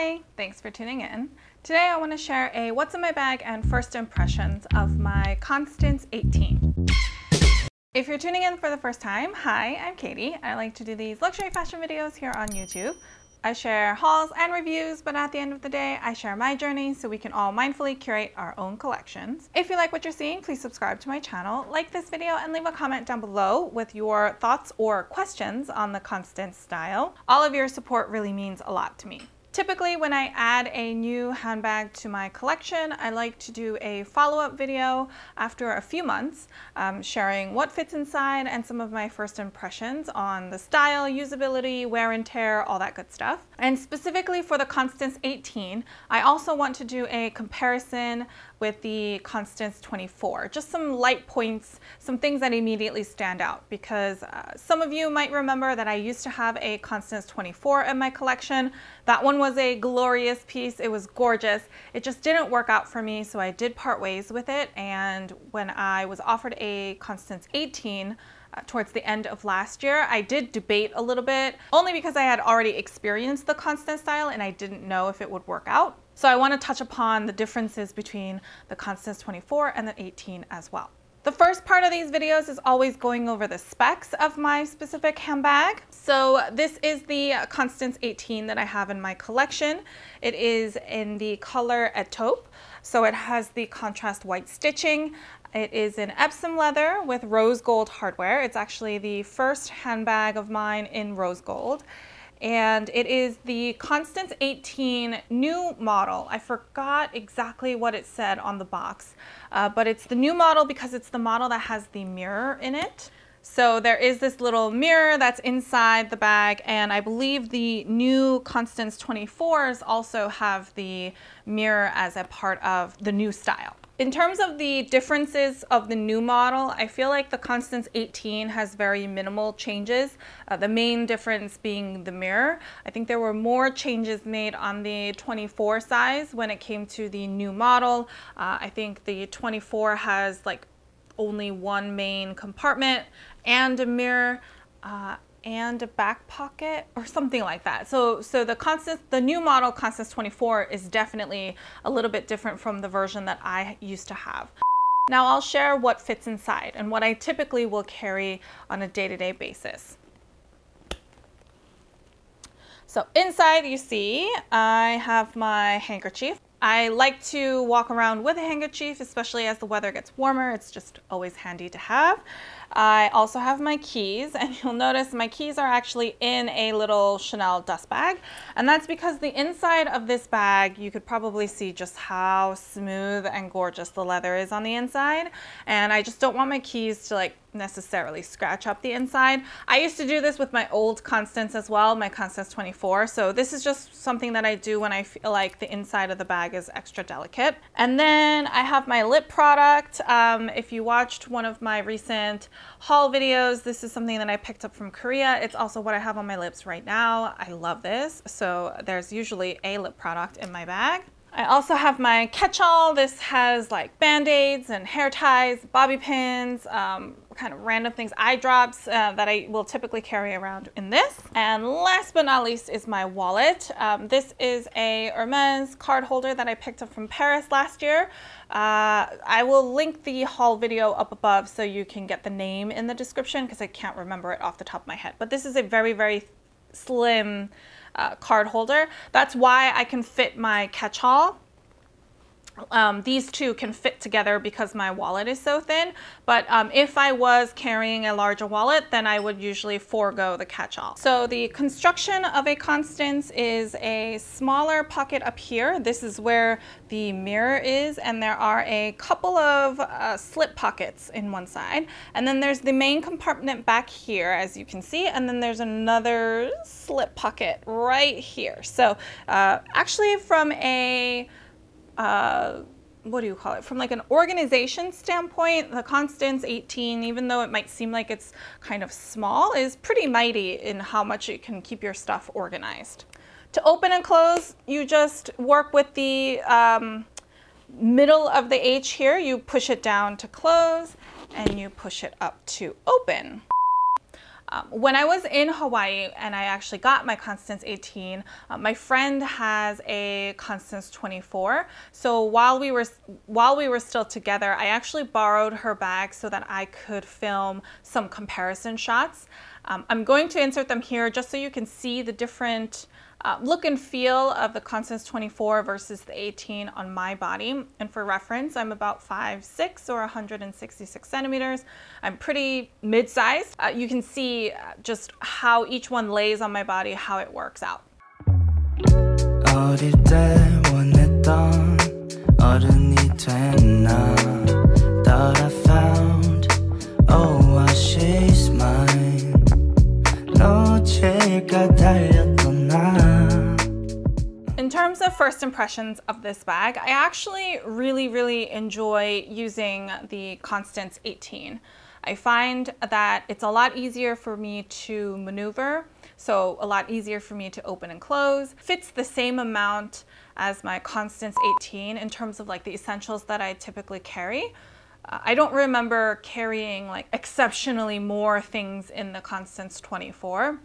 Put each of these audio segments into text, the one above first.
Hi, thanks for tuning in. Today I want to share a what's in my bag and first impressions of my Constance 18. If you're tuning in for the first time, hi, I'm Katie. I like to do these luxury fashion videos here on YouTube. I share hauls and reviews, but at the end of the day, I share my journey so we can all mindfully curate our own collections. If you like what you're seeing, please subscribe to my channel, like this video, and leave a comment down below with your thoughts or questions on the Constance style. All of your support really means a lot to me. Typically, when I add a new handbag to my collection, I like to do a follow-up video after a few months, sharing what fits inside and some of my first impressions on the style, usability, wear and tear, all that good stuff. And specifically for the Constance 18, I also want to do a comparison with the Constance 24. Just some light points, some things that immediately stand out, because some of you might remember that I used to have a Constance 24 in my collection. That one was a glorious piece. It was gorgeous. It just didn't work out for me, so I did part ways with it. And when I was offered a Constance 18 towards the end of last year, I did debate a little bit, only because I had already experienced the Constance style and I didn't know if it would work out. So I want to touch upon the differences between the Constance 24 and the 18 as well. The first part of these videos is always going over the specs of my specific handbag. So this is the Constance 18 that I have in my collection. It is in the color Etoupe. So it has the contrast white stitching. It is in Epsom leather with rose gold hardware. It's actually the first handbag of mine in rose gold. And it is the Constance 18 new model. I forgot exactly what it said on the box, but it's the new model because it's the model that has the mirror in it. So there is this little mirror that's inside the bag, and I believe the new Constance 24s also have the mirror as a part of the new style. In terms of the differences of the new model, I feel like the Constance 18 has very minimal changes. The main difference being the mirror. I think there were more changes made on the 24 size when it came to the new model. I think the 24 has like only one main compartment and a mirror and a back pocket or something like that. So the new model Constance 24 is definitely a little bit different from the version that I used to have. Now I'll share what fits inside and what I typically will carry on a day-to-day basis. So inside you see I have my handkerchief. I like to walk around with a handkerchief, especially as the weather gets warmer. It's just always handy to have. I also have my keys, and you'll notice my keys are actually in a little Chanel dust bag. And that's because the inside of this bag, you could probably see just how smooth and gorgeous the leather is on the inside. And I just don't want my keys to necessarily scratch up the inside. I used to do this with my old Constance as well, my Constance 24. So this is just something that I do when I feel like the inside of the bag is extra delicate. And then I have my lip product. If you watched one of my recent haul videos, this is something that I picked up from Korea. It's also what I have on my lips right now. I love this. So there's usually a lip product in my bag. I also have my catch-all. This has like band-aids and hair ties, bobby pins, kind of random things, eye drops that I will typically carry around in this. And last but not least is my wallet. This is a Hermes card holder that I picked up from Paris last year. I will link the haul video up above so you can get the name in the description because I can't remember it off the top of my head. But this is a very, very slim card holder. That's why I can fit my catch-all. These two can fit together because my wallet is so thin, but if I was carrying a larger wallet, then I would usually forego the catch-all. So the construction of a Constance is a smaller pocket up here. This is where the mirror is, and there are a couple of slip pockets in one side, and then there's the main compartment back here, as you can see, and then there's another slip pocket right here. So actually from a what do you call it? From like an organization standpoint, the Constance 18, even though it might seem like it's kind of small, is pretty mighty in how much it can keep your stuff organized. To open and close, you just work with the middle of the H here. You push it down to close and you push it up to open. When I was in Hawaii and I actually got my Constance 18, my friend has a Constance 24. So while we were still together, I actually borrowed her bag so that I could film some comparison shots. I'm going to insert them here just so you can see the different look and feel of the Constance 24 versus the 18 on my body. And for reference, I'm about 5'6" or 166 centimeters. I'm pretty mid-sized. You can see just how each one lays on my body, how it works out. In terms of first impressions of this bag, I actually really enjoy using the Constance 18. I find that it's a lot easier for me to maneuver, so a lot easier for me to open and close. Fits the same amount as my Constance 18 in terms of like the essentials that I typically carry. I don't remember carrying like exceptionally more things in the Constance 24.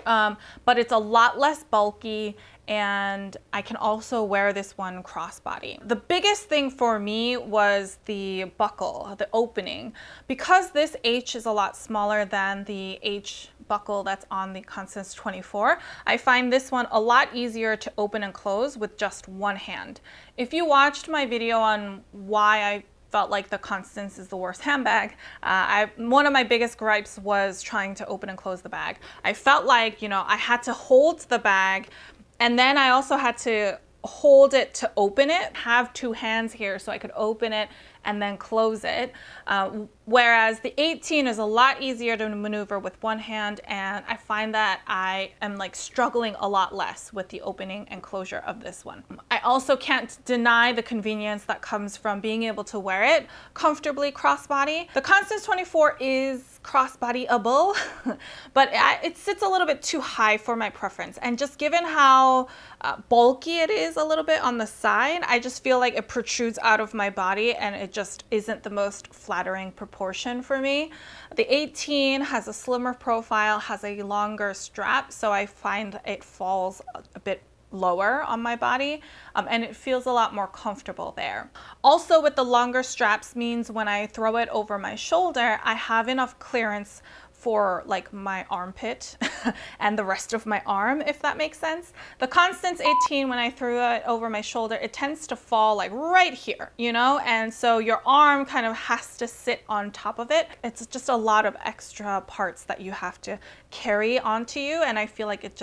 But it's a lot less bulky, and I can also wear this one crossbody. The biggest thing for me was the buckle, the opening. Because this H is a lot smaller than the H buckle that's on the Constance 24, I find this one a lot easier to open and close with just one hand. If you watched my video on why I felt like the Constance is the worst handbag, one of my biggest gripes was trying to open and close the bag. I felt like, you know, I had to hold the bag, and then I also had to hold it to open it, have two hands here so I could open it and then close it. Whereas the 18 is a lot easier to maneuver with one hand, and I find that I am like struggling a lot less with the opening and closure of this one. I also can't deny the convenience that comes from being able to wear it comfortably crossbody. The Constance 24 is crossbody-able, but it sits a little bit too high for my preference. And just given how bulky it is a little bit on the side, I just feel like it protrudes out of my body, and it just isn't the most flattering proportion for me. The 18 has a slimmer profile, has a longer strap, so I find it falls a bit lower on my body, and it feels a lot more comfortable there. Also, with the longer straps means when I throw it over my shoulder, I have enough clearance for like my armpit and the rest of my arm, if that makes sense. The Constance 18, when I threw it over my shoulder, it tends to fall like right here, you know? And so your arm kind of has to sit on top of it. It's just a lot of extra parts that you have to carry onto you, and I feel like it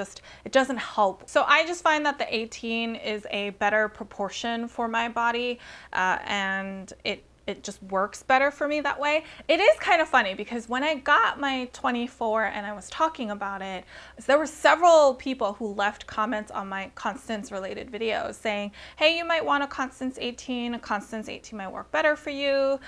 doesn't help. So I just find that the 18 is a better proportion for my body, and it just works better for me that way. It is kind of funny because when I got my 24 and I was talking about it, there were several people who left comments on my Constance related videos saying, hey, you might want a Constance 18. A Constance 18 might work better for you.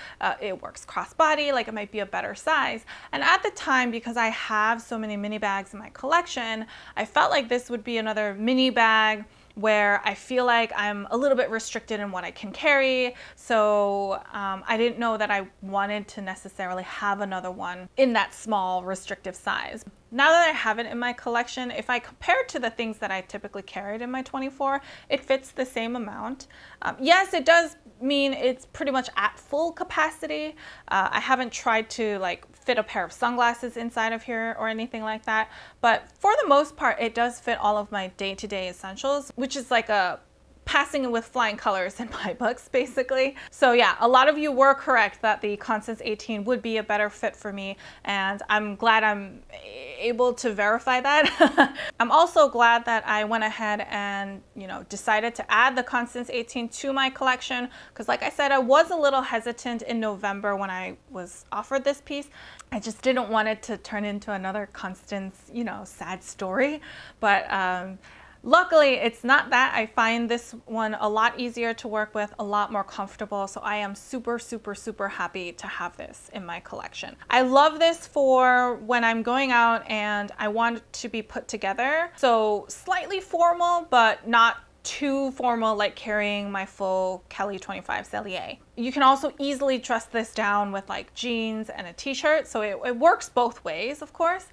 It works crossbody, like it might be a better size. And at the time, because I have so many mini bags in my collection, I felt like this would be another mini bag where I feel like I'm a little bit restricted in what I can carry. So I didn't know that I wanted to necessarily have another one in that small restrictive size. Now that I have it in my collection, if I compare it to the things that I typically carried in my 24, it fits the same amount. Yes, it does mean it's pretty much at full capacity. I haven't tried to like fit a pair of sunglasses inside of here or anything like that, but for the most part, it does fit all of my day-to-day essentials, which is like a passing it with flying colors in my books, basically. So yeah, a lot of you were correct that the Constance 18 would be a better fit for me, and I'm glad I'm able to verify that. I'm also glad that I went ahead and, you know, decided to add the Constance 18 to my collection, because like I said, I was a little hesitant in November when I was offered this piece. I just didn't want it to turn into another Constance, you know, sad story, but luckily, it's not that. I find this one a lot easier to work with, a lot more comfortable, so I am super happy to have this in my collection. I love this for when I'm going out and I want it to be put together. So slightly formal, but not too formal, like carrying my full Kelly 25 Cellier. You can also easily dress this down with like jeans and a t-shirt, so it works both ways, of course.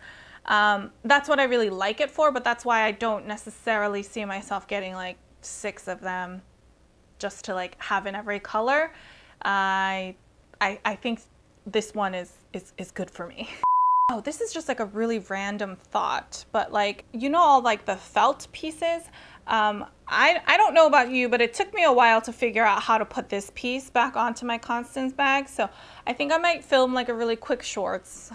That's what I really like it for, but that's why I don't necessarily see myself getting like 6 of them just to like have in every color. I think this one is good for me. Oh, this is just like a really random thought, but like, you know, all like the felt pieces. I don't know about you, but it took me a while to figure out how to put this piece back onto my Constance bag. So I think I might film like a really quick shorts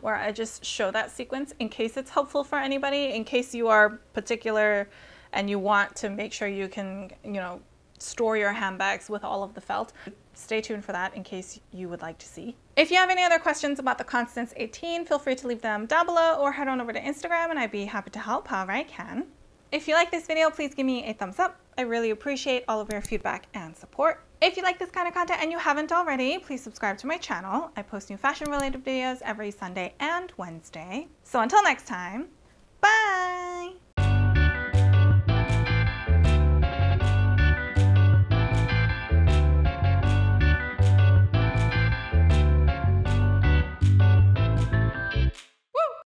where I just show that sequence in case it's helpful for anybody, in case you are particular and you want to make sure you can, you know, store your handbags with all of the felt. Stay tuned for that in case you would like to see. If you have any other questions about the Constance 18, feel free to leave them down below or head on over to Instagram and I'd be happy to help however I can. If you like this video, please give me a thumbs up. I really appreciate all of your feedback and support. If you like this kind of content and you haven't already, please subscribe to my channel. I post new fashion related videos every Sunday and Wednesday. So until next time, bye!